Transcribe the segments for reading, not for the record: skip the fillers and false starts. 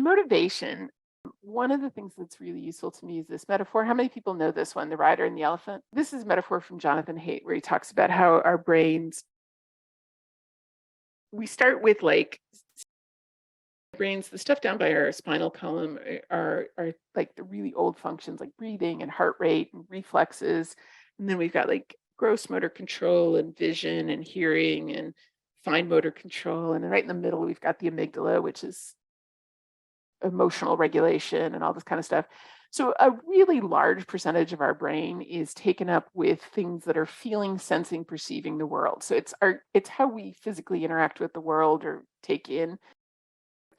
motivation, one of the things that's really useful to me is this metaphor. How many people know this one, the rider and the elephant? This is a metaphor from Jonathan Haidt, where he talks about how our brains, we start with like brains, the stuff down by our spinal column are like the really old functions like breathing and heart rate and reflexes. And then we've got like gross motor control and vision and hearing and fine motor control. And then right in the middle, we've got the amygdala, which is emotional regulation and all this kind of stuff. So a really large percentage of our brain is taken up with things that are feeling, sensing, perceiving the world. So it's how we physically interact with the world or take in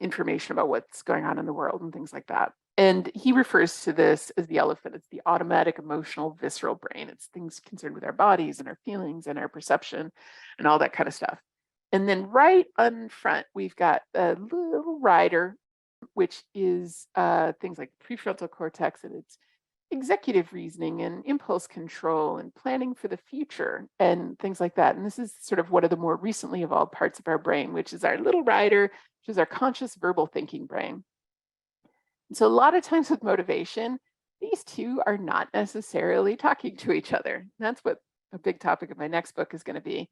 information about what's going on in the world and things like that. And he refers to this as the elephant. It's the automatic, emotional, visceral brain. It's things concerned with our bodies and our feelings and our perception and all that kind of stuff. And then right on front, we've got a little rider, which is things like prefrontal cortex, and it's executive reasoning and impulse control and planning for the future and things like that. And this is sort of one of the more recently evolved parts of our brain, which is our little rider, which is our conscious verbal thinking brain. And so a lot of times with motivation, these two are not necessarily talking to each other. And that's what a big topic of my next book is going to be.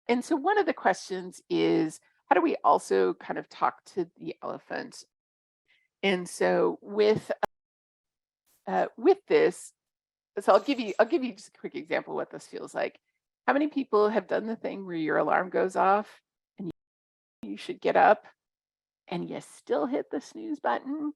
And so one of the questions is, how do we also kind of talk to the elephant? And so with this, so I'll give you just a quick example of what this feels like. How many people have done the thing where your alarm goes off and you should get up and you still hit the snooze button?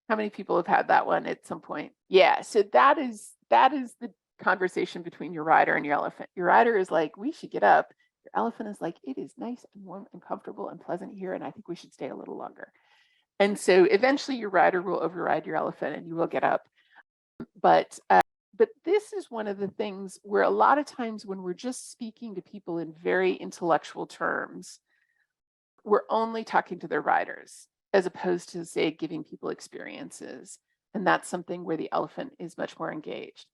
How many people have had that one at some point? Yeah, so that is the conversation between your rider and your elephant. Your rider is like, we should get up. Your elephant is like, it is nice and warm and comfortable and pleasant here, and I think we should stay a little longer. And so eventually your rider will override your elephant and you will get up. But this is one of the things where a lot of times when we're just speaking to people in very intellectual terms, we're only talking to their riders as opposed to, say, giving people experiences. And that's something where the elephant is much more engaged.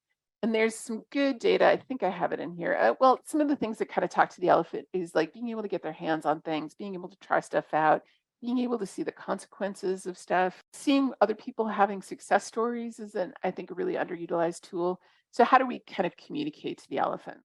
And there's some good data. I think I have it in here. Well, some of the things that kind of talk to the elephant is like being able to get their hands on things, being able to try stuff out, being able to see the consequences of stuff, seeing other people having success stories is, I think, a really underutilized tool. So how do we kind of communicate to the elephant?